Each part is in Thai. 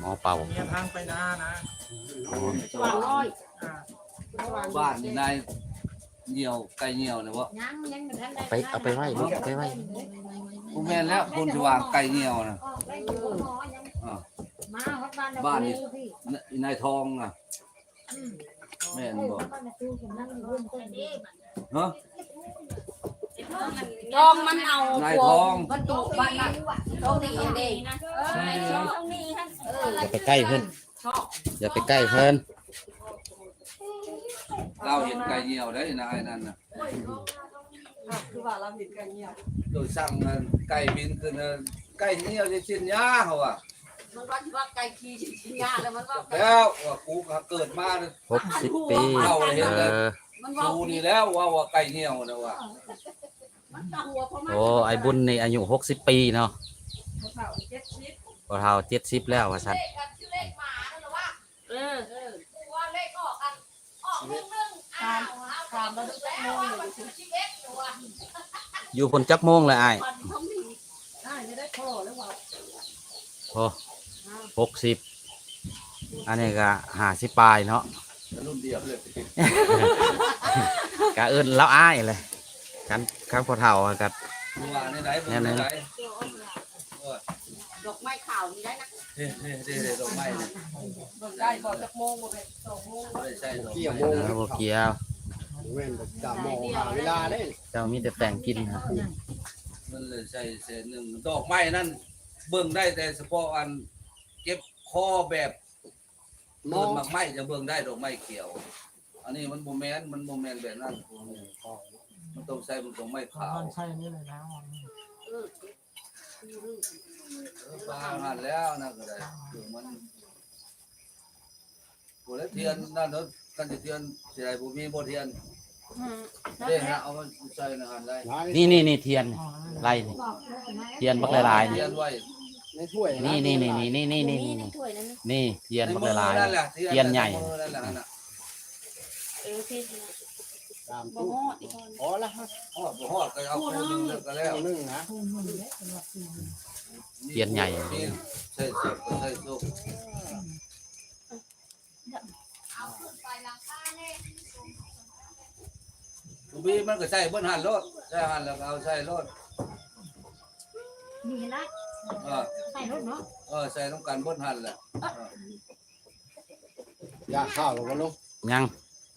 อเป่า มีทางไปนานะ สว่างน้อย บ้านนายเหนียวไก่เหนียวนะวะ เอาไปไว้ลูกไปไว้ ผู้แม่นแล้วคนที่วางไก่เหนียวนะบ้านนี่นายทองอ่ะแม่นบอกเนาะ ทองมันเอา นายทอง มันตุกบ้านนั้นทองนี่เองเด้ อย่าไปใกล้เพิ่นอย่าไปใกล้เพิ่น เราเห็นไก่เหนียวได้นายนั่นน่ะ คือว่าเราเห็นกันเงียบ โดยสั่งไก่บินขึ้นไก่เหนียวจะชิ้นยาเขาอ่ะ มันว่าไก่ขี้ชิ้นยาแล้วมันว่า แล้วว่ากูเกิดมา 60 ปี มันว่า ดูนี่แล้วว่าไก่เหนียวนะว่า โอ้ไอ้บุญนี่อายุ60 ปีเนาะพอเฒ่า70แล้วว่าซั่น ตามมาทุกโมงเลย อยู่พุ่นจักโมงเลยอ้ายโอ้60อันนี้ก็50ปลายเนาะ รุ่นเดียวเลย ก็เอิ้นแล้วอ้ายเลยกันข้างพอเฒ่าก็ ว่าในไหนเป็นไหน ดอกไม้ขาวนี่ได้นะ เด้ดอกไม้เนี่ย ได้บอกจากโมงหมดเลย2 โมง ไม่ใช่ดอก เกี่ยว ไม้ โมง แล้วบ่เกี่ยว เว้นแบบจะมองหาเวลาได้ เจ้ามีแต่แต่งกินครับ มันเลยใช่เศษหนึ่งดอกไม้นั่นเบิ่งได้แต่เฉพาะอันเก็บคอแบบเดินมากไม้จะเบิ่งได้ดอกไม้เขียว อันนี้มันโมเมนต์แบบนั้นมันต้องใช้มันต้องไม้ขาว มันใช่นี่เลยนะ บางหันแล้วนะก็ได้คือมันโหแล้วเทียนนั่นเนาะกันจะเทียนสิได้บ่มีบ่เทียนเด้ฮะเอามันใส่ในหันได้ นี่เทียนไล่นี่เทียนบักหลายๆ เที นี่ ยนไว้ ในถ้วย นี่เทียนบักหลาย นั่นแหละ ๆเทียนใหญ่ นั่นแหละน่ะ ตามตู้พอละฮะ ฮอดบ่ฮอดก็เอาคู่นึงแล้วก็แล้ว ตัวนึงนะ เทียนใหญ่ ใช่สุกใช่สุกกูบีมันก็ใส่เบิ้นหันรถใส่หันแล้วก็เอาใส่รถ นี่ละ ใส่รถเนาะ ใส่ต้องการเบิ้นหันแหละ อยากข้าวหรือเปล่าลูก ยัง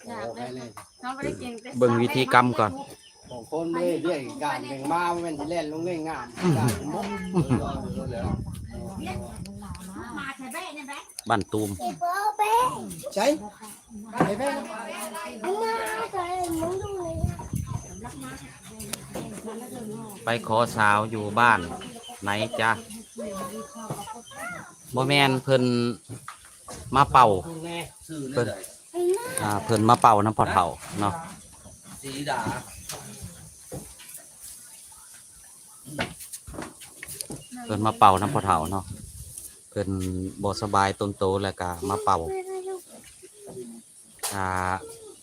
โอ้ใครเลย เราไม่ได้กิน เบิ่งวิธีกรรมก่อน ของคนเลยเรียกการแบ่งมาเป็นที่เล่นลงเล่นงานการมุก แล้ว มาแถวแม่เนี่ยแม่ บ้านตูม ใช่ไปแม่ ไปขอสาวอยู่บ้านไหนจ้ะบ่แม่นเพิ่นมาเป่า ซื้อนี่ได้ เพิ่นมาเป่าน้ำพอเฒ่าเนาะ สีดา เพิ่นมาเป่าน้ำพอเฒ่าเนาะเพิ่นบ่สบายต้นโตแล้วก็มาเป่า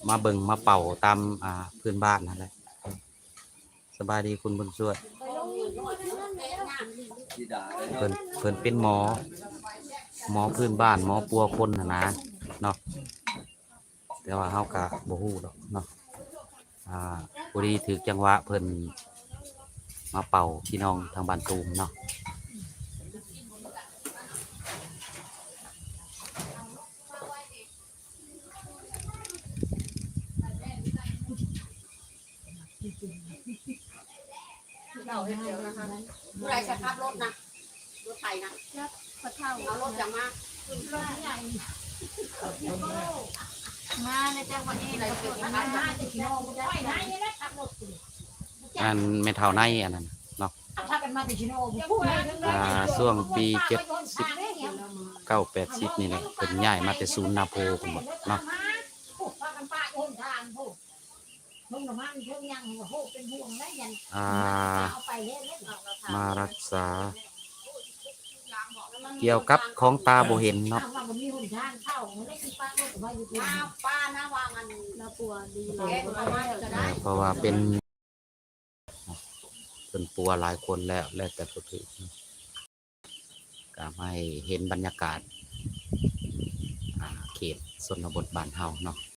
มาเบิ่งมาเป่าตามพื้นบ้านนั่นแหละสบายดีคุณบุญช่วย สีดา เพิ่นเป็นหมอพื้นบ้านหมอปัวคนน่ะนะเนาะแต่ว่าเฮาก็บ่ฮู้ดอกเนาะพอดีถึกจังหวะเพิ่นมาเป่าพี่น้องทางบ้านตูมเนาะ เราเดียวนะคะผู้ใดจะขับรถนะรถไถนะเอารถจะมา มาในจังหวัดนี้เลยคือมาจะกินโน่ได้ไหนแล้วขับรถ อันแม่เฒ่าในอันนั้นเนาะ ถ้ากันมาติชิโน่พูดเลย ช่วงปี79-80นี่แหละเพิ่นย้ายมาแต่ศูนย์นาโพพุ่นบ่เนาะ ป้ากันป้าโอนทางพูดมึงละมันเพิ่งยังโหเป็นห่วงได้ยันเอาไปเล่นเล่น มารักษาเกี่ยวกับของตาบ่เห็นเนาะ ว่ามันมีหุ่นทางเข้าไม่ได้กินป้าก็ว่าอยู่ที่ ป้านะวางอันเราปัวดีเลยจะได้ เพราะว่าเป็นปัวหลายคนแล้วแต่ผู้ถือก็ให้เห็นบรรยากาศ เขตชนบทบ้านเฮาเนาะ